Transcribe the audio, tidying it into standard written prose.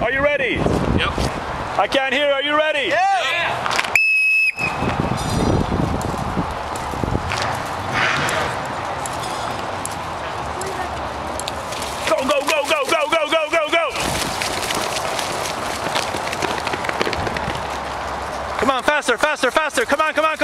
Are you ready? Yep. I can't hear. Are you ready? Yeah. Go, go, go, go, go, go, go, go, go. Come on, faster, faster, faster. Come on, come on, come on.